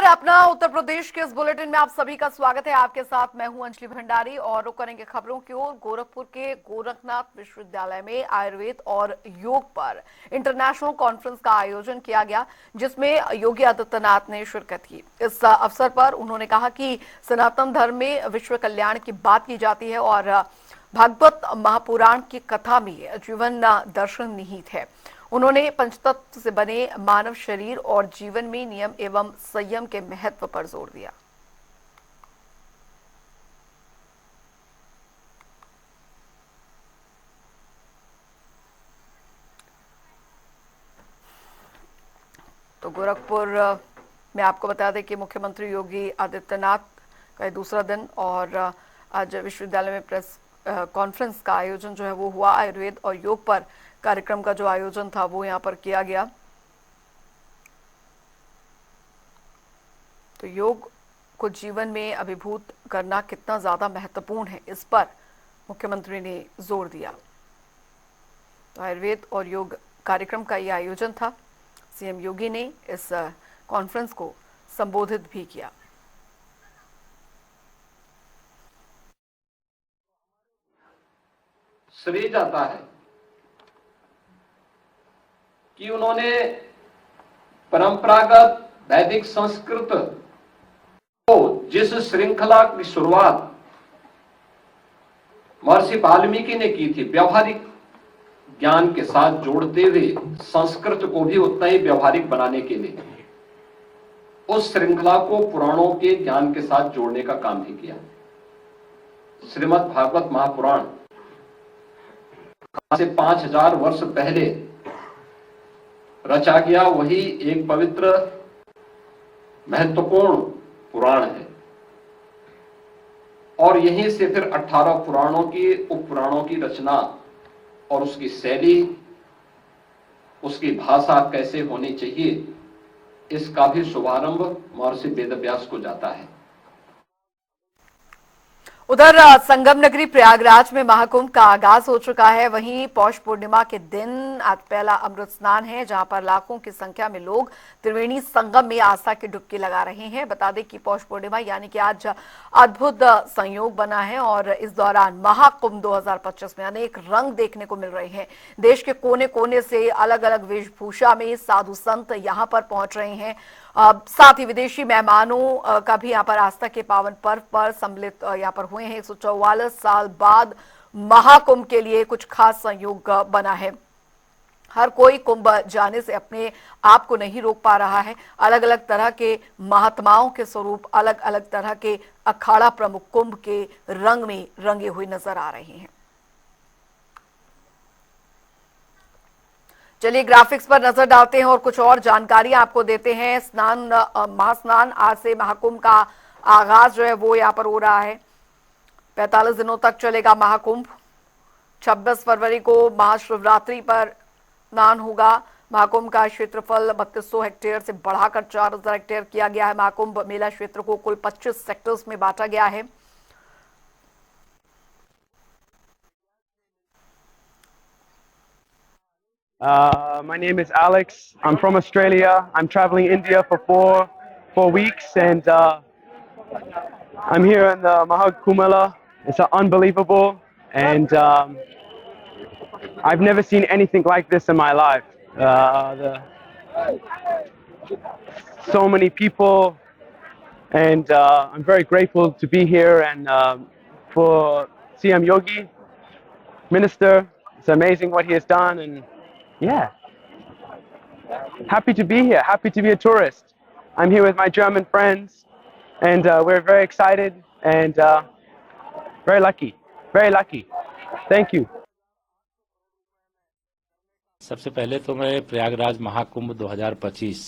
नमस्कार। अपना उत्तर प्रदेश के इस बुलेटिन में आप सभी का स्वागत है। आपके साथ मैं हूं अंजलि भंडारी और रुक करेंगे खबरों की ओर। गोरखपुर के गोरखनाथ विश्वविद्यालय में आयुर्वेद और योग पर इंटरनेशनल कॉन्फ्रेंस का आयोजन किया गया, जिसमें योगी आदित्यनाथ ने शिरकत की। इस अवसर पर उन्होंने कहा कि सनातन धर्म में विश्व कल्याण की बात की जाती है और भागवत महापुराण की कथा में जीवन दर्शन निहित है। उन्होंने पंचतत्व से बने मानव शरीर और जीवन में नियम एवं संयम के महत्व पर जोर दिया। तो गोरखपुर में आपको बता दें कि मुख्यमंत्री योगी आदित्यनाथ का दूसरा दिन और आज विश्वविद्यालय में प्रेस कॉन्फ्रेंस का आयोजन जो है वो हुआ। आयुर्वेद और योग पर कार्यक्रम का जो आयोजन था वो यहाँ पर किया गया। तो योग को जीवन में अभिभूत करना कितना ज्यादा महत्वपूर्ण है, इस पर मुख्यमंत्री ने जोर दिया। तो आयुर्वेद और योग कार्यक्रम का यह आयोजन था। सीएम योगी ने इस कॉन्फ्रेंस को संबोधित भी किया। श्रेय जाता है कि उन्होंने परंपरागत वैदिक संस्कृत को जिस श्रृंखला की शुरुआत महर्षि वाल्मीकि ने की थी, व्यवहारिक ज्ञान के साथ जोड़ते हुए संस्कृत को भी उतना ही व्यवहारिक बनाने के लिए उस श्रृंखला को पुराणों के ज्ञान के साथ जोड़ने का काम भी किया। श्रीमद् भागवत महापुराण से 5000 वर्ष पहले रचा गया वही एक पवित्र महत्वपूर्ण पुराण है और यहीं से फिर 18 पुराणों की उपपुराणों की रचना और उसकी शैली, उसकी भाषा कैसे होनी चाहिए, इसका भी शुभारंभ महर्षि वेदव्यास को जाता है। उधर संगम नगरी प्रयागराज में महाकुंभ का आगाज हो चुका है। वहीं पौष पूर्णिमा के दिन आज पहला अमृत स्नान है, जहां पर लाखों की संख्या में लोग त्रिवेणी संगम में आस्था की डुबकी लगा रहे हैं। बता दें कि पौष पूर्णिमा यानी कि आज अद्भुत संयोग बना है और इस दौरान महाकुंभ 2025 में अनेक रंग देखने को मिल रहे हैं। देश के कोने कोने से अलग अलग वेशभूषा में साधु संत यहां पर पहुंच रहे हैं। साथ ही विदेशी मेहमानों का भी यहाँ पर आस्था के पावन पर्व पर सम्मिलित यहाँ पर हुए हैं। 144 साल बाद महाकुंभ के लिए कुछ खास संयोग बना है। हर कोई कुंभ जाने से अपने आप को नहीं रोक पा रहा है। अलग अलग तरह के महात्माओं के स्वरूप, अलग अलग तरह के अखाड़ा प्रमुख कुंभ के रंग में रंगे हुए नजर आ रहे हैं। चलिए ग्राफिक्स पर नजर डालते हैं और कुछ और जानकारी आपको देते हैं। महास्नान आज से महाकुंभ का आगाज जो है वो यहाँ पर हो रहा है। 45 दिनों तक चलेगा महाकुंभ। 26 फरवरी को महाशिवरात्रि पर स्नान होगा। महाकुंभ का क्षेत्रफल 3200 हेक्टेयर से बढ़ाकर 4000 हेक्टेयर किया गया है। महाकुंभ मेला क्षेत्र को कुल 25 सेक्टर्स में बांटा गया है। My name is Alex. I'm from Australia. I'm traveling India for four weeks, and I'm here in the Mahakumbh Mela. It's unbelievable, and I've never seen anything like this in my life. So many people, and I'm very grateful to be here and for CM Yogi, Minister. It's amazing what he has done, and yeah, happy to be here, happy to be a tourist. I'm here with my German friends, and we're very excited and very lucky, very lucky. Thank you. सबसे पहले तो मैं प्रयागराज महाकुंभ 2025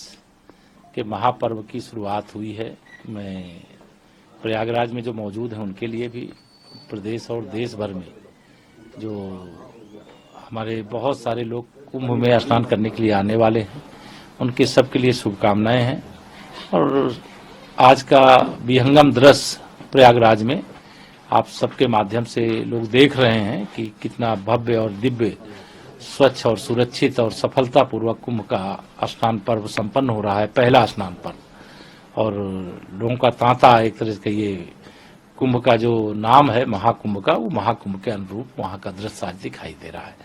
के महापर्व की शुरुआत हुई है। मैं प्रयागराज में जो मौजूद हैं उनके लिए भी, प्रदेश और देश भर में जो हमारे बहुत सारे लोग कुंभ में स्नान करने के लिए आने वाले हैं, उनके सबके लिए शुभकामनाएं हैं। और आज का विहंगम दृश्य प्रयागराज में आप सबके माध्यम से लोग देख रहे हैं कि कितना भव्य और दिव्य, स्वच्छ और सुरक्षित और सफलतापूर्वक कुंभ का स्नान पर्व संपन्न हो रहा है, पहला स्नान पर्व। और लोगों का तांता, एक तरह से ये कुंभ का जो नाम है महाकुंभ का, वो महाकुंभ के अनुरूप वहाँ का दृश्य आज दिखाई दे रहा है।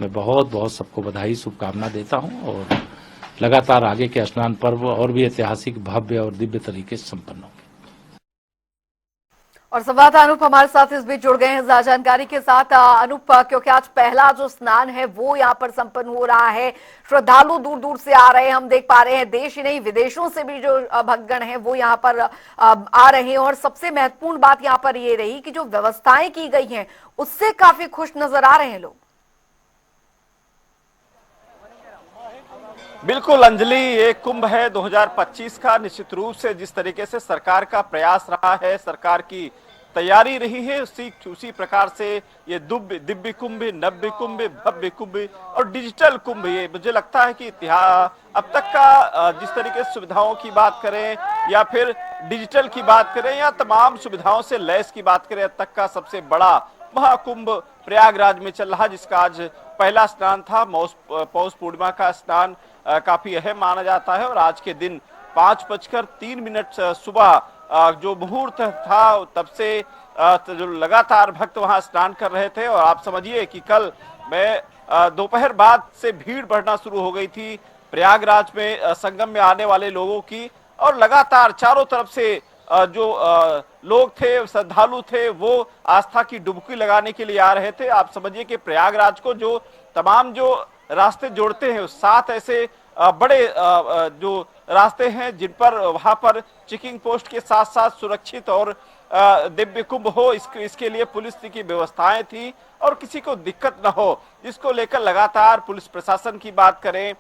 मैं बहुत बहुत सबको बधाई शुभकामना देता हूँ और लगातार आगे के स्नान पर्व और भी ऐतिहासिक, भव्य और दिव्य तरीके से संपन्न होंगे। और संवाददाता अनूप हमारे साथ इस बीच जुड़ गए हैं ज्यादा जानकारी के साथ। अनूप, क्योंकि आज पहला जो स्नान है वो यहाँ पर संपन्न हो रहा है, श्रद्धालु दूर दूर से आ रहे हैं, हम देख पा रहे हैं देश ही नहीं विदेशों से भी जो भक्तगण हैं वो यहाँ पर आ रहे हैं। और सबसे महत्वपूर्ण बात यहाँ पर ये रही कि जो व्यवस्थाएं की गई हैं उससे काफी खुश नजर आ रहे हैं लोग। बिल्कुल अंजलि, ये कुंभ है 2025 का। निश्चित रूप से जिस तरीके से सरकार का प्रयास रहा है, सरकार की तैयारी रही है, उसी प्रकार से ये दिव्य कुंभ, नव्य कुंभ, भव्य कुंभ और डिजिटल कुंभ, ये मुझे लगता है कि इतिहास अब तक का जिस तरीके से सुविधाओं की बात करें या फिर डिजिटल की बात करें या तमाम सुविधाओं से लैस की बात करें, अब तक का सबसे बड़ा महाकुंभ प्रयागराज में चल रहा, जिसका आज पहला स्नान था। पौष पूर्णिमा का स्नान काफी अहम माना जाता है और आज के दिन 5:03 सुबह जो मुहूर्त था तब से जो लगातार भक्त वहां स्नान कर रहे थे। और आप समझिए कि कल मैं दोपहर बाद से भीड़ बढ़ना शुरू हो गई थी प्रयागराज में संगम में आने वाले लोगों की, और लगातार चारों तरफ से जो लोग थे, श्रद्धालु थे, वो आस्था की डुबकी लगाने के लिए आ रहे थे। आप समझिए कि प्रयागराज को जो तमाम जो रास्ते जोड़ते हैं, 7 ऐसे बड़े जो रास्ते हैं जिन पर वहां पर चेकिंग पोस्ट के साथ साथ सुरक्षित और दिव्य कुंभ हो, इसके लिए पुलिस की व्यवस्थाएं थी और किसी को दिक्कत न हो, जिसको लेकर लगातार पुलिस प्रशासन की बात करें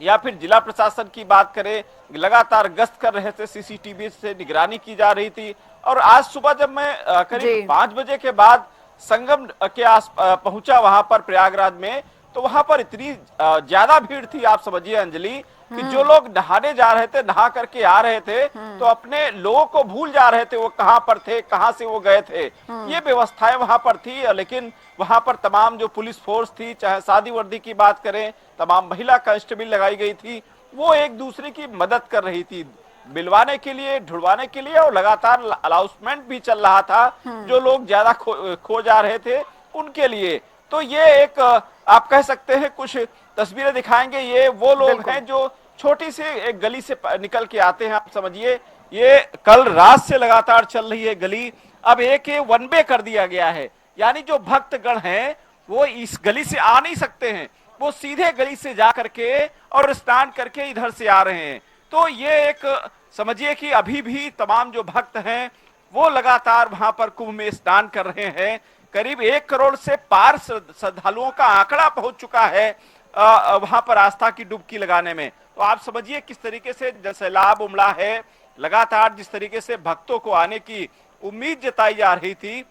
या फिर जिला प्रशासन की बात करें, लगातार गश्त कर रहे थे, सीसीटीवी से निगरानी की जा रही थी। और आज सुबह जब मैं करीब 5 बजे के बाद संगम के आस पहुंचा वहां पर प्रयागराज में, तो वहां पर इतनी ज्यादा भीड़ थी, आप समझिए अंजलि, कि जो लोग नहाने जा रहे थे, नहा करके आ रहे थे, तो अपने लोगों को भूल जा रहे थे वो कहां पर थे, कहां से वो गए थे। ये व्यवस्थाएं वहां पर थी, लेकिन वहां पर तमाम जो पुलिस फोर्स थी, चाहे सादी वर्दी की बात करें, तमाम महिला कांस्टेबल लगाई गई थी, वो एक दूसरे की मदद कर रही थी मिलवाने के लिए, ढुड़वाने के लिए, और लगातार अनाउंसमेंट भी चल रहा था जो लोग ज्यादा खो जा रहे थे उनके लिए। तो ये एक आप कह सकते हैं, कुछ तस्वीरें दिखाएंगे। ये वो लोग हैं जो छोटी सी एक गली से निकल के आते हैं, आप समझिए ये कल रात से लगातार चल रही है गली, अब एक वन वे कर दिया गया है, यानी जो भक्तगण हैं वो इस गली से आ नहीं सकते हैं, वो सीधे गली से जा करके और स्नान करके इधर से आ रहे हैं। तो ये एक समझिए कि अभी भी तमाम जो भक्त हैं वो लगातार वहां पर कुंभ में स्नान कर रहे हैं। करीब 1 करोड़ से पार श्रद्धालुओं का आंकड़ा पहुंच चुका है वहां पर आस्था की डुबकी लगाने में। तो आप समझिए किस तरीके से सैलाब उमड़ा है, लगातार जिस तरीके से भक्तों को आने की उम्मीद जताई जा रही थी,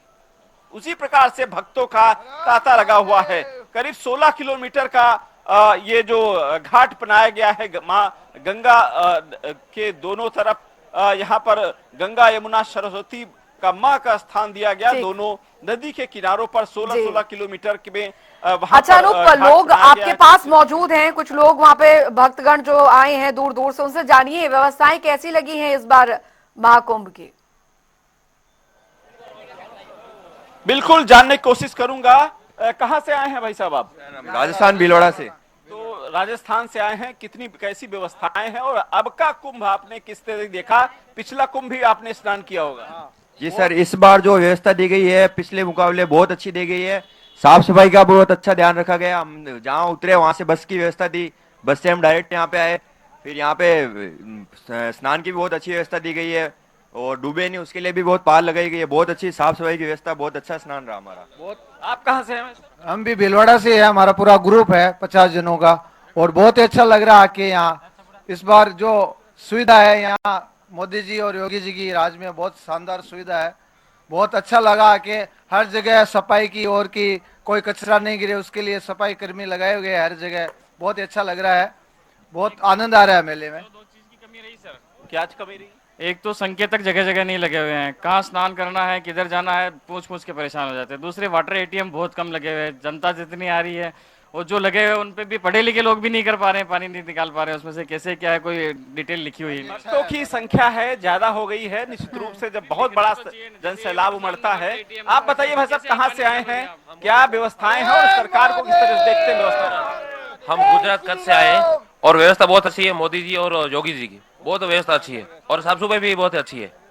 उसी प्रकार से भक्तों का तांता लगा हुआ है। करीब 16 किलोमीटर का ये जो घाट बनाया गया है मां गंगा के दोनों तरफ, यहाँ पर गंगा यमुना सरस्वती का मां का स्थान दिया गया, दोनों नदी के किनारों पर 16 किलोमीटर में वहां। अच्छा अनूप, लोग आपके पास मौजूद हैं, कुछ लोग वहां पे भक्तगण जो आए हैं दूर दूर से, उनसे जानिए व्यवस्थाएं कैसी लगी हैं इस बार महाकुंभ की। बिल्कुल जानने की कोशिश करूंगा। कहां से आए हैं भाई साहब आप? राजस्थान भीलवाड़ा से। तो राजस्थान से आए हैं, कितनी कैसी व्यवस्थाएं हैं और अब का कुंभ आपने किस तरह देखा? पिछला कुंभ भी आपने स्नान किया होगा। जी सर, इस बार जो व्यवस्था दी गई है पिछले मुकाबले बहुत अच्छी दी गई है। साफ सफाई का बहुत अच्छा ध्यान रखा गया। हम जहाँ उतरे वहां से बस की व्यवस्था दी, बस से हम डायरेक्ट यहाँ पे आए। फिर यहाँ पे स्नान की भी बहुत अच्छी व्यवस्था दी गई है और डूबे नहीं उसके लिए भी बहुत पाल लगाई गई है। बहुत अच्छी साफ सफाई की व्यवस्था, बहुत अच्छा स्नान रहा हमारा। बहुत। आप कहाँ से हैं? हम भी भीलवाड़ा से है, हमारा पूरा ग्रुप है 50 जनों का, और बहुत ही अच्छा लग रहा है कि यहाँ इस बार जो सुविधा है, यहाँ मोदी जी और योगी जी की राज में बहुत शानदार सुविधा है। बहुत अच्छा लगा कि हर जगह सफाई की और की कोई कचरा नहीं गिरे, उसके लिए सफाई कर्मी लगाए हुए हर जगह। बहुत ही अच्छा लग रहा है, बहुत आनंद आ रहा है मेले में। 2 चीज की कमी रही सर। क्या कमी रही? एक तो संकेतक जगह जगह नहीं लगे हुए हैं, कहाँ स्नान करना है, किधर जाना है, पूछ पूछ के परेशान हो जाते हैं। दूसरे वाटर एटीएम बहुत कम लगे हुए हैं, जनता जितनी आ रही है और जो लगे हुए उन पे भी पढ़े लिखे लोग भी नहीं कर पा रहे हैं, पानी नहीं निकाल पा रहे हैं उसमें से, कैसे क्या है कोई डिटेल लिखी हुई है। भक्तों की संख्या है ज्यादा हो गई है निश्चित रूप से, जब बहुत बड़ा जन सैलाब उमड़ता है। आप बताइए भाई साहब, कहाँ से आए हैं, क्या व्यवस्थाएं हैं और सरकार को किस तरह से देखते हैं व्यवस्था? हम गुजरात कच्छ से आए हैं और व्यवस्था बहुत अच्छी है, मोदी जी और योगी जी की बहुत व्यवस्था अच्छी है और साफ सफाई भी बहुत अच्छी है।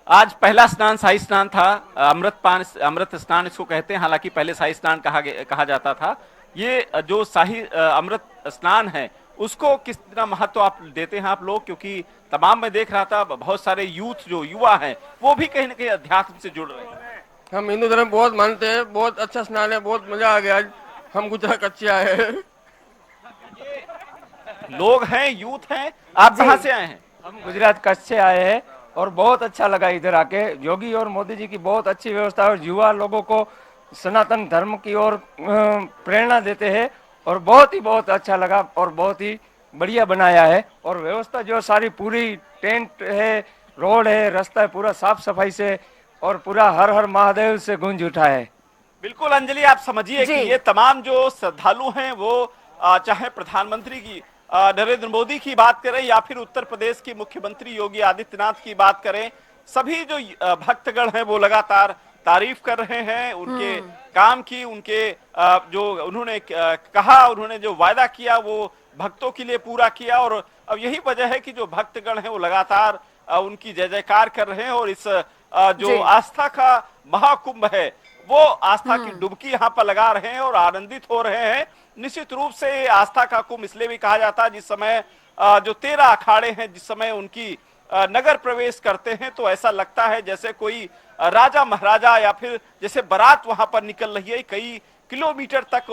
आज पहला स्नान शाही स्नान था, अमृत स्नान इसको कहते हैं, हालांकि पहले शाही स्नान कहा जाता था। ये जो शाही अमृत स्नान है उसको किस तरह महत्व आप देते हैं आप लोग, क्योंकि तमाम मैं देख रहा था बहुत सारे यूथ जो युवा हैं वो भी कहीं ना कहीं अध्यात्म से जुड़ रहे हैं। हम हिंदू धर्म बहुत मानते हैं, बहुत अच्छा स्नान है, बहुत मजा आ गया। आज हम गुजरात कच्चे आए हैं। लोग हैं, यूथ हैं, आप कहाँ से आए हैं? हम गुजरात कच्छ से आए हैं और बहुत अच्छा लगा इधर आके। योगी और मोदी जी की बहुत अच्छी व्यवस्था है और युवा लोगों को सनातन धर्म की ओर प्रेरणा देते हैं और बहुत अच्छा लगा और बहुत ही बढ़िया बनाया है। और व्यवस्था जो सारी पूरी टेंट है, रोड है, रास्ता है, पूरा साफ सफाई से और पूरा हर हर महादेव से गूंज उठा है। बिल्कुल अंजलि, आप समझिए कि ये तमाम जो श्रद्धालु हैं वो चाहे प्रधानमंत्री की नरेंद्र मोदी की बात करें या फिर उत्तर प्रदेश के मुख्यमंत्री योगी आदित्यनाथ की बात करें, सभी जो भक्तगण हैं वो लगातार तारीफ कर रहे हैं उनके काम की, उनके जो उन्होंने कहा, उन्होंने जो वायदा किया वो भक्तों के लिए पूरा किया। और अब यही वजह है कि जो भक्तगण हैं वो लगातार उनकी जय जयकार कर रहे हैं और इस जो आस्था का महाकुंभ है वो आस्था की डुबकी यहाँ पर लगा रहे हैं और आनंदित हो रहे हैं। निश्चित रूप से आस्था का कुंभ इसलिए भी कहा जाता है, जिस समय जो 13 अखाड़े हैं जिस समय उनकी नगर प्रवेश करते हैं तो ऐसा लगता है जैसे कोई राजा महाराजा या फिर जैसे बारात वहां पर निकल रही है। कई किलोमीटर तक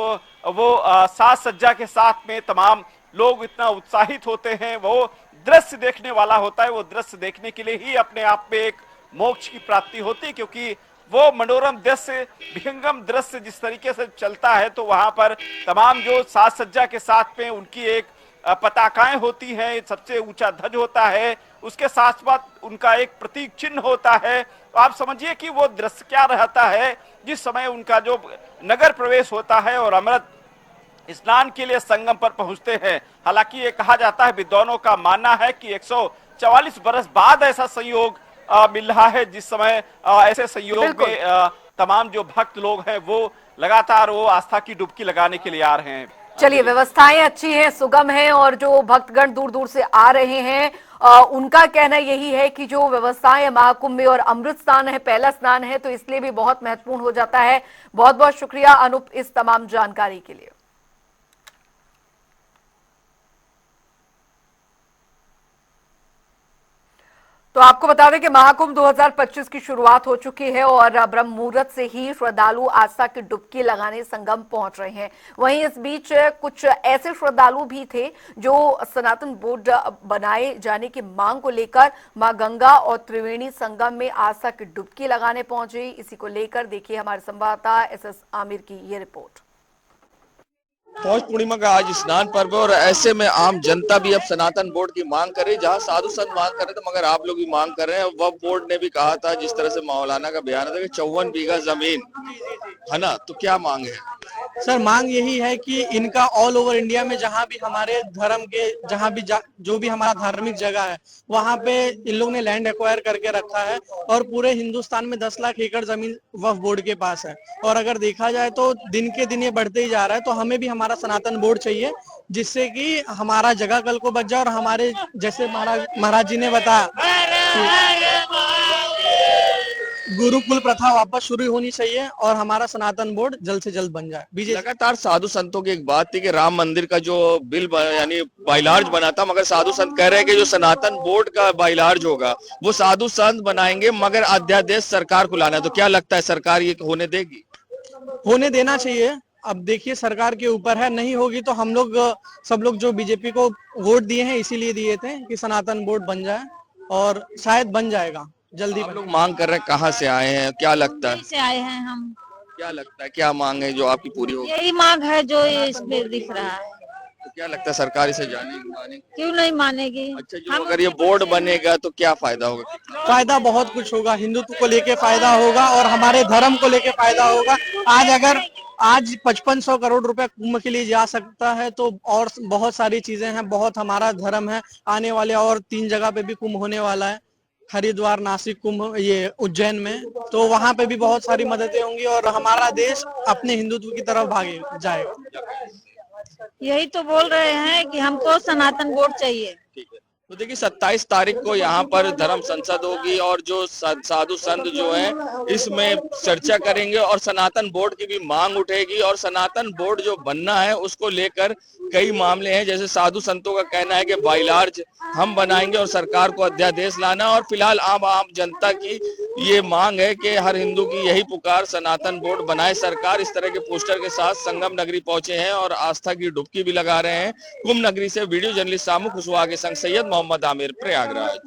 वो साज सज्जा के साथ में तमाम लोग इतना उत्साहित होते हैं, वो दृश्य देखने वाला होता है। वो दृश्य देखने के लिए ही अपने आप में एक मोक्ष की प्राप्ति होती है, क्योंकि वो मनोरम दृश्य, विहंगम दृश्य जिस तरीके से चलता है तो वहां पर तमाम जो साज सज्जा के साथ में उनकी एक पताकाएं होती हैं, सबसे ऊंचा ध्वज होता है, उसके साथ साथ उनका एक प्रतीक चिन्ह होता है। तो आप समझिए कि वो दृश्य क्या रहता है जिस समय उनका जो नगर प्रवेश होता है और अमृत स्नान के लिए संगम पर पहुंचते हैं। हालांकि ये कहा जाता है, विद्वानों का मानना है कि 144 बरस बाद ऐसा संयोग मिल रहा है जिस समय ऐसे संयोग में तमाम जो भक्त लोग हैं वो लगातार वो आस्था की डुबकी लगाने के लिए आ रहे हैं। चलिए, व्यवस्थाएं अच्छी हैं, सुगम हैं और जो भक्तगण दूर दूर से आ रहे हैं उनका कहना यही है कि जो व्यवस्थाएं महाकुंभ में और अमृत स्नान है, पहला स्नान है, तो इसलिए भी बहुत महत्वपूर्ण हो जाता है। बहुत बहुत शुक्रिया अनूप इस तमाम जानकारी के लिए। तो आपको बता दें कि महाकुंभ 2025 की शुरुआत हो चुकी है और ब्रह्म मुहूर्त से ही श्रद्धालु आस्था की डुबकी लगाने संगम पहुंच रहे हैं। वहीं इस बीच कुछ ऐसे श्रद्धालु भी थे जो सनातन बोर्ड बनाए जाने की मांग को लेकर मां गंगा और त्रिवेणी संगम में आस्था की डुबकी लगाने पहुंचे। इसी को लेकर देखिए हमारे संवाददाता एसएस आमिर की ये रिपोर्ट। पौष पूर्णिमा का आज स्नान पर्व और ऐसे में आम जनता भी अब सनातन बोर्ड की मांग करे, जहां साधु संत मांग कर रहे थे मगर आप लोग भी मांग कर रहे हैं। वक्फ बोर्ड ने भी कहा था, जिस तरह से मौलाना का बयान था कि 54 बीघा जमीन है ना, तो क्या मांग है? सर, मांग यही है कि इनका ऑल ओवर इंडिया में जहां भी हमारे धर्म के जहां भी जो भी हमारा धार्मिक जगह है वहां पे इन लोग ने लैंड एक्वायर करके रखा है और पूरे हिंदुस्तान में 10 लाख एकड़ जमीन वक्फ बोर्ड के पास है। और अगर देखा जाए तो दिन के दिन ये बढ़ते ही जा रहा है, तो हमें भी हमारा सनातन बोर्ड चाहिए जिससे कि हमारा जगह कल को बच जाए और हमारे जैसे महाराज जी ने बताया गुरुकुल प्रथा वापस शुरू होनी चाहिए और हमारा सनातन बोर्ड जल्द से जल्द बन जाए। लगातार साधु संतों की एक बात थी कि राम मंदिर का जो बिल यानी बाइलार्ज बना था, मगर साधु संत कह रहे हैं कि जो सनातन बोर्ड का बाइलार्ज होगा वो साधु संत बनाएंगे मगर अध्यादेश सरकार को लाना है। तो क्या लगता है सरकार ये होने देगी? होने देना चाहिए। अब देखिए सरकार के ऊपर है, नहीं होगी तो हम लोग सब लोग जो बीजेपी को वोट दिए हैं इसीलिए दिए थे कि सनातन बोर्ड बन जाए और शायद बन जाएगा जल्दी। आप लोग मांग कर रहे हैं, कहाँ से आए हैं, क्या लगता है? से आए हैं हम। क्या लगता है क्या मांग है जो आपकी पूरी होगी? यही मांग है जो इसमें दिख रहा है। तो क्या लगता है सरकार इसे मानेगी? क्यों नहीं मानेगी? अच्छा, जो अगर ये बोर्ड बनेगा तो क्या फायदा होगा? फायदा बहुत कुछ होगा, हिंदुत्व को लेके फायदा होगा और हमारे धर्म को लेके फायदा होगा। आज अगर आज 5500 करोड़ रुपए कुंभ के लिए जा सकता है, तो और बहुत सारी चीजें हैं, बहुत हमारा धर्म है। आने वाले और 3 जगह पे भी कुंभ होने वाला है, हरिद्वार, नासिक, कुंभ, ये उज्जैन में, तो वहां पे भी बहुत सारी मददें होंगी और हमारा देश अपने हिंदुत्व की तरफ भागे जाएगा। यही तो बोल रहे हैं कि हमको सनातन बोर्ड चाहिए। तो देखिए 27 तारीख को यहाँ पर धर्म संसद होगी और जो साधु संत जो हैं इसमें चर्चा करेंगे और सनातन बोर्ड की भी मांग उठेगी। और सनातन बोर्ड जो बनना है उसको लेकर कई मामले हैं, जैसे साधु संतों का कहना है कि बाइलार्ज हम बनाएंगे और सरकार को अध्यादेश लाना। और फिलहाल आम जनता की ये मांग है कि हर हिंदू की यही पुकार, सनातन बोर्ड बनाए सरकार। इस तरह के पोस्टर के साथ संगम नगरी पहुंचे हैं और आस्था की डुबकी भी लगा रहे हैं। कुंभ नगरी से वीडियो जर्नलिस्ट सामू कुशवाहा के संग सैयद मोहम्मद आमिर, प्रयागराज।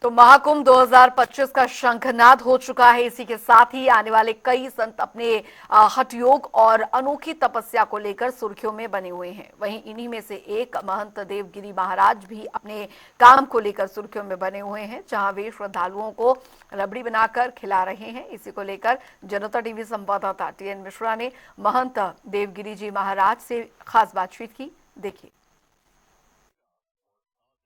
तो महाकुंभ 2025 का शंखनाद हो चुका है। इसी के साथ ही आने वाले कई संत अपने हठयोग और अनोखी तपस्या को लेकर सुर्खियों में बने हुए हैं। वहीं इन्हीं में से एक महंत देवगिरी महाराज भी अपने काम को लेकर सुर्खियों में बने हुए हैं, जहां वे श्रद्धालुओं को रबड़ी बनाकर खिला रहे हैं। इसी को लेकर जनता टीवी संवाददाता TN मिश्रा ने महंत देवगिरी जी महाराज से खास बातचीत की। देखिए।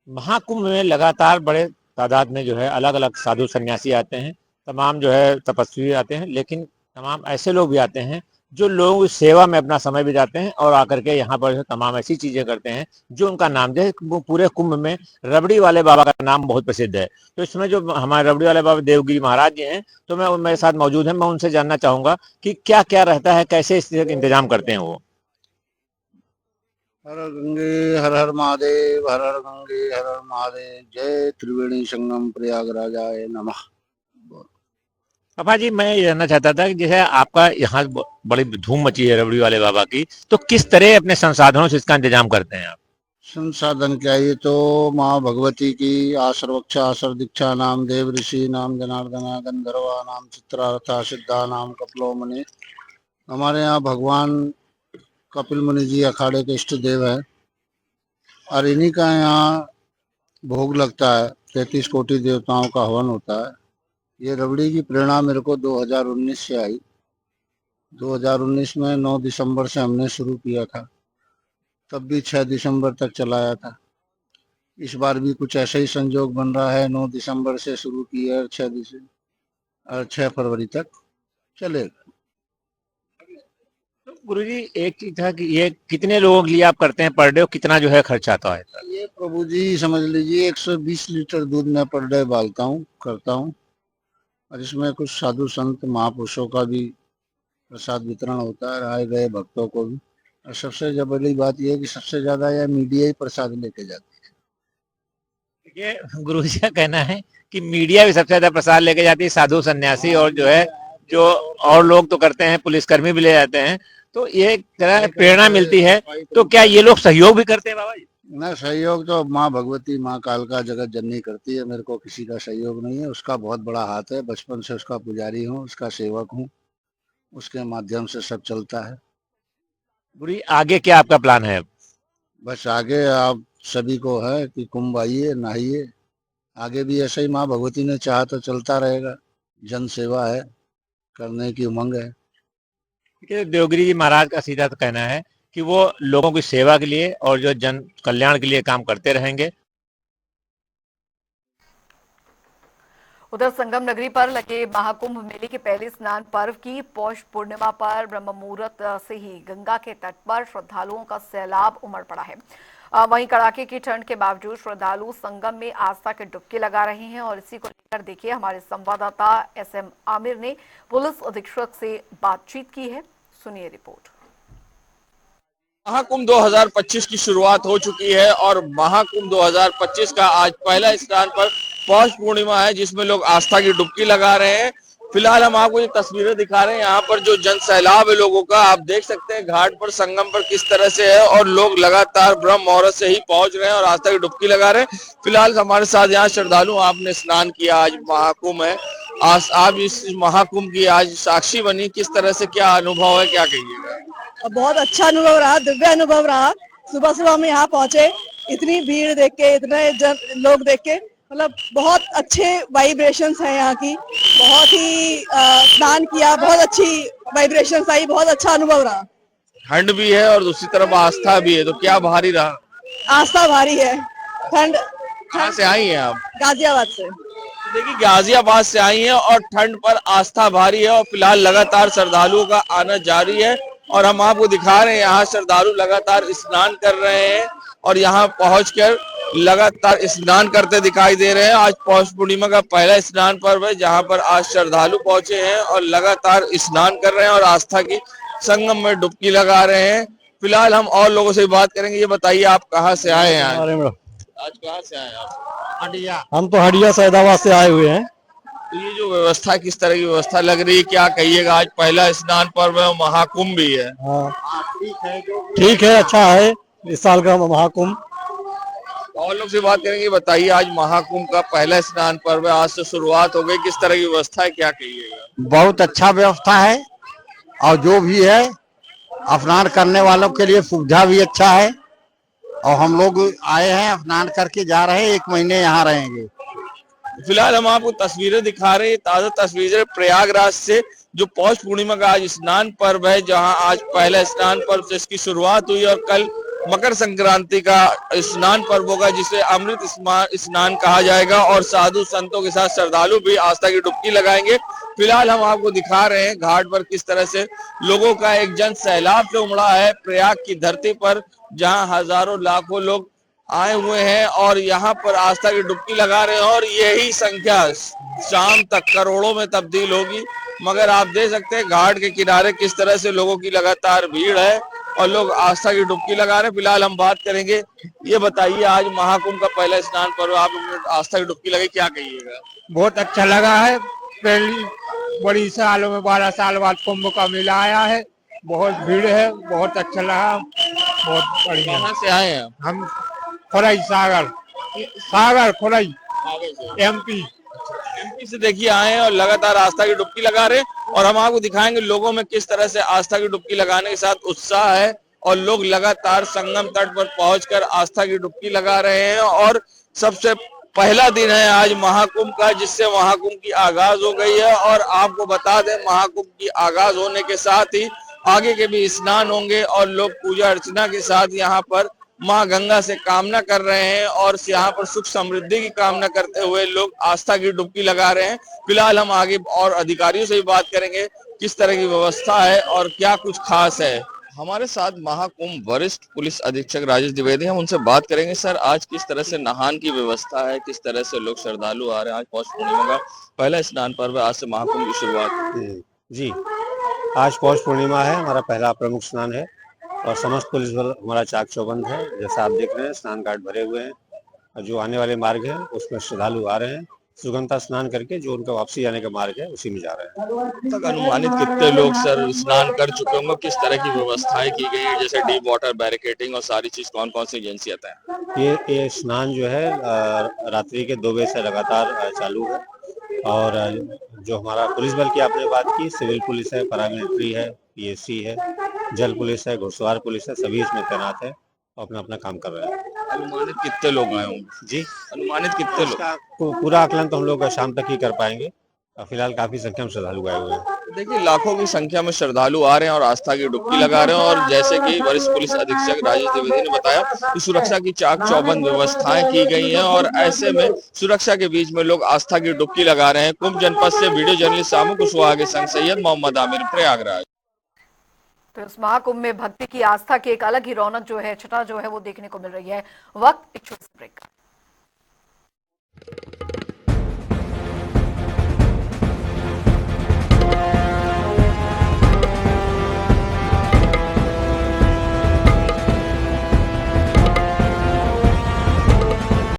महाकुंभ में लगातार बड़े तादाद में जो है अलग अलग साधु सन्यासी आते हैं, तमाम जो है तपस्वी आते हैं, लेकिन तमाम ऐसे लोग भी आते हैं जो लोग सेवा में अपना समय बिताते हैं और आकर के यहाँ पर तमाम ऐसी चीजें करते हैं जो उनका नाम जो है पूरे कुंभ में रबड़ी वाले बाबा का नाम बहुत प्रसिद्ध है। तो इसमें जो हमारे रबड़ी वाले बाबा देवगिरी महाराज जी हैं, तो मैं मेरे साथ मौजूद हैं, मैं उनसे जानना चाहूंगा कि क्या क्या रहता है, कैसे इस इंतजाम करते हैं वो। हर गंगे हर हर महादेव, हर हर गंगे हर हर महादेव, जय त्रिवेणी संगम प्रयागराजाय नमः। पापा जी, मैं ये जानना चाहता था कि जैसे आपका यहाँ बड़ी धूम मची है रबड़ी वाले बाबा की, तो किस तरह अपने संसाधनों से इसका इंतजाम करते हैं आप? संसाधन क्या, ये तो माँ भगवती की आसर्वक्षा आसर दीक्षा नाम देव ऋषि नाम जनार्दना गंधर्वा नाम चित्रार्था सिद्धा नाम कपिलो मुनि। हमारे यहाँ भगवान कपिल मुनि जी अखाड़े के इष्ट देव है और इन्हीं का यहाँ भोग लगता है। 33 कोटि देवताओं का हवन होता है। ये रबड़ी की प्रेरणा मेरे को 2019 से आई। 2019 में 9 दिसंबर से हमने शुरू किया था, तब भी 6 दिसंबर तक चलाया था। इस बार भी कुछ ऐसा ही संजोग बन रहा है, 9 दिसंबर से शुरू किया और 6 फरवरी तक चलेगा। गुरुजी, एक चीज था कि ये कितने लोगों के लिए आप करते हैं पर डे, कितना जो है खर्चा आता है? ये प्रभु जी समझ लीजिए 120 लीटर दूध में पर डे बालता हूँ, करता हूँ। और इसमें कुछ साधु संत महापुरुषों का भी प्रसाद वितरण होता है, आए गए भक्तों को भी। और सबसे जब बड़ी बात यह है कि सबसे ज्यादा यह मीडिया ही प्रसाद लेके जाती है। ये गुरुजी का कहना है कि मीडिया भी सबसे ज्यादा प्रसाद लेके जाती है, साधु सन्यासी और जो है जो और लोग तो करते हैं, पुलिसकर्मी भी ले जाते हैं, तो ये तरह प्रेरणा मिलती है। तो क्या ये लोग सहयोग भी करते हैं बाबा जी? ना, सहयोग तो माँ भगवती माँ कालका जगत जननी करती है, मेरे को किसी का सहयोग नहीं है। उसका बहुत बड़ा हाथ है, बचपन से उसका पुजारी हूँ, उसका सेवक हूँ, उसके माध्यम से सब चलता है। बुरी आगे क्या आपका प्लान है? बस आगे आप सभी को है कि कुंभ आइए, नहाइए। आगे भी ऐसा ही माँ भगवती ने चाहा तो चलता रहेगा। जन सेवा है, करने की उमंग है। देवगिरी जी महाराज का सीधा तो कहना है कि वो लोगों की सेवा के लिए और जो जन कल्याण के लिए काम करते रहेंगे। उधर संगम नगरी पर लगे महाकुंभ मेले के पहले स्नान पर्व की पौष पूर्णिमा पर ब्रह्म मुहूर्त से ही गंगा के तट पर श्रद्धालुओं का सैलाब उमड़ पड़ा है। वहीं कड़ाके की ठंड के बावजूद श्रद्धालु संगम में आस्था के डुबकी लगा रहे हैं और इसी को लेकर देखिए हमारे संवाददाता SM आमिर ने पुलिस अधीक्षक से बातचीत की है। सुनिए रिपोर्ट। महाकुंभ 2025 की शुरुआत हो चुकी है और महाकुंभ 2025 का आज पहला स्नान पर पौष पूर्णिमा है, जिसमें लोग आस्था की डुबकी लगा रहे हैं। फिलहाल हम आपको ये तस्वीरें दिखा रहे हैं, यहाँ पर जो जन सैलाब है लोगों का, आप देख सकते हैं घाट पर संगम पर किस तरह से है और लोग लगातार ब्रह्म मुहूर्त से ही पहुंच रहे हैं और आस्था की डुबकी लगा रहे हैं। फिलहाल हमारे साथ यहाँ श्रद्धालु, आपने स्नान किया, आज महाकुंभ है, आप इस महाकुंभ की आज साक्षी बनी, किस तरह से क्या अनुभव है, क्या कहिएगा? बहुत अच्छा अनुभव रहा, दिव्य अनुभव रहा। सुबह सुबह हम यहाँ पहुंचे, इतनी भीड़ देख के, इतने लोग देख के मतलब बहुत अच्छे वाइब्रेशंस हैं यहाँ की, बहुत ही स्नान किया, बहुत अच्छी वाइब्रेशंस आई, बहुत अच्छा अनुभव रहा। ठंड भी है और दूसरी तरफ आस्था भी है, तो क्या भारी रहा? आस्था भारी है। ठंड। कहाँ से आई हैं आप? गाजियाबाद से। देखिए गाजियाबाद से आई हैं और ठंड पर आस्था भारी है और फिलहाल लगातार श्रद्धालुओं का आना जारी है और हम आपको दिखा रहे हैं यहाँ श्रद्धालु लगातार स्नान कर रहे हैं और यहाँ पहुंचकर लगातार स्नान करते दिखाई दे रहे हैं। आज पौष पूर्णिमा का पहला स्नान पर्व है जहाँ पर आज श्रद्धालु पहुंचे हैं और लगातार स्नान कर रहे हैं और आस्था की संगम में डुबकी लगा रहे हैं। फिलहाल हम और लोगों से बात करेंगे। ये बताइए आप कहाँ से आए हैं? आज कहाँ से आए आप? हम तो हडिया सैदाबाद से आए हुए हैं। तो ये जो व्यवस्था किस तरह की व्यवस्था लग रही है, क्या कहिएगा? आज पहला स्नान पर्व है और महाकुंभ भी है। ठीक है, अच्छा है इस साल का महाकुंभ। और लोग से बात करेंगे। बताइए आज महाकुंभ का पहला स्नान पर्व है, आज से शुरुआत हो गई, किस तरह की व्यवस्था है, क्या कहिएगा? बहुत अच्छा व्यवस्था है और जो भी है स्नान करने वालों के लिए सुविधा भी अच्छा है और हम लोग आए हैं स्नान करके जा रहे हैं, 1 महीने यहाँ रहेंगे। फिलहाल हम आपको तस्वीरें दिखा रहे हैं, ताजा तस्वीरें प्रयागराज से, जो पौष पूर्णिमा का आज स्नान पर्व है, जहां आज पहला स्नान पर्व से इसकी शुरुआत हुई और कल मकर संक्रांति का स्नान पर्व होगा जिसे अमृत स्नान कहा जाएगा और साधु संतों के साथ श्रद्धालु भी आस्था की डुबकी लगाएंगे। फिलहाल हम आपको दिखा रहे हैं घाट पर किस तरह से लोगों का एक जन सैलाब से उमड़ा है प्रयाग की धरती पर, जहां हजारों लाखों लोग आए हुए हैं और यहाँ पर आस्था की डुबकी लगा रहे हैं और यही संख्या शाम तक करोड़ों में तब्दील होगी। मगर आप देख सकते हैं घाट के किनारे किस तरह से लोगों की लगातार भीड़ है और लोग आस्था की डुबकी लगा रहे हैं। फिलहाल हम बात करेंगे। ये बताइए आज महाकुंभ का पहला स्नान पर्व, आप लोगों ने आस्था की डुबकी लगाई, क्या कहिएगा? बहुत अच्छा लगा है। पहली बड़ी सालों में 12 साल बाद कुंभ का मेला आया है, बहुत भीड़ है, बहुत अच्छा लगा, बहुत बढ़िया। कहाँ से आए हैं? हम खोरई सागर खोरई एमपी से देखिए आए हैं और लगातार आस्था की डुबकी लगा रहे हैं और हम आपको दिखाएंगे लोगों में किस तरह से आस्था की डुबकी लगाने के साथ उत्साह है और लोग लगातार संगम तट पर पहुंचकर आस्था की डुबकी लगा रहे हैं। और सबसे पहला दिन है आज महाकुंभ का, जिससे महाकुंभ की आगाज हो गई है और आपको बता दें महाकुंभ की आगाज होने के साथ ही आगे के भी स्नान होंगे और लोग पूजा अर्चना के साथ यहाँ पर माँ गंगा से कामना कर रहे हैं और यहाँ पर सुख समृद्धि की कामना करते हुए लोग आस्था की डुबकी लगा रहे हैं। फिलहाल हम आगे और अधिकारियों से भी बात करेंगे किस तरह की व्यवस्था है और क्या कुछ खास है। हमारे साथ महाकुंभ वरिष्ठ पुलिस अधीक्षक राजेश द्विवेदी, हम उनसे बात करेंगे। सर आज किस तरह से नहान की व्यवस्था है, किस तरह से लोग श्रद्धालु आ रहे हैं? आज पौष पूर्णिमा का पहला स्नान पर्व, आज से महाकुंभ की शुरुआत। जी, आज पौष पूर्णिमा है, हमारा पहला प्रमुख स्नान है और समस्त पुलिस बल हमारा चाक चौबंद है। जैसा आप देख रहे हैं स्नान घाट भरे हुए हैं और जो आने वाले मार्ग है उसमें श्रद्धालु आ रहे हैं सुगंधा स्नान करके, जो उनका वापसी जाने का मार्ग है उसी में जा रहे हैं। तक अनुमानित कितने लोग सर स्नान कर चुके होंगे, किस तरह की व्यवस्थाएं की गई है, जैसे डीप वाटर बैरिकेडिंग और सारी चीज, कौन कौन सी एजेंसियां हैं? ये स्नान जो है रात्रि के 2 बजे से लगातार चालू है और जो हमारा पुलिस बल की आपने बात की, सिविल पुलिस है, पैरामिलिट्री है, पीएससी है, जल पुलिस है, घुड़सवार पुलिस है, सभी इसमें तैनात है और अपना अपना काम कर रहे हैं। अनुमानित कितने लोग आए होंगे? जी, अनुमानित कितने लोग? पूरा आकलन तो हम लोग शाम तक ही कर पाएंगे। फिलहाल काफी संख्या में श्रद्धालु आए हुए हैं। देखिए लाखों की संख्या में श्रद्धालु आ रहे हैं और आस्था की डुबकी लगा रहे हैं और जैसे कि वरिष्ठ पुलिस अधीक्षक राजेश द्विवेदी ने बताया कि सुरक्षा की चाक चौबंद व्यवस्थाएं की गई हैं और ऐसे में सुरक्षा के बीच में लोग आस्था की डुबकी लगा रहे हैं। कुंभ जनपद से वीडियो जर्नलिस्ट सामू कुशवाहा के संग सैयद मोहम्मद आमिर, प्रयागराज। तो इस महाकुंभ में भक्ति की आस्था की एक अलग ही रौनक जो है, छटा जो है वो देखने को मिल रही है। वक्त एक छोटे ब्रेक का।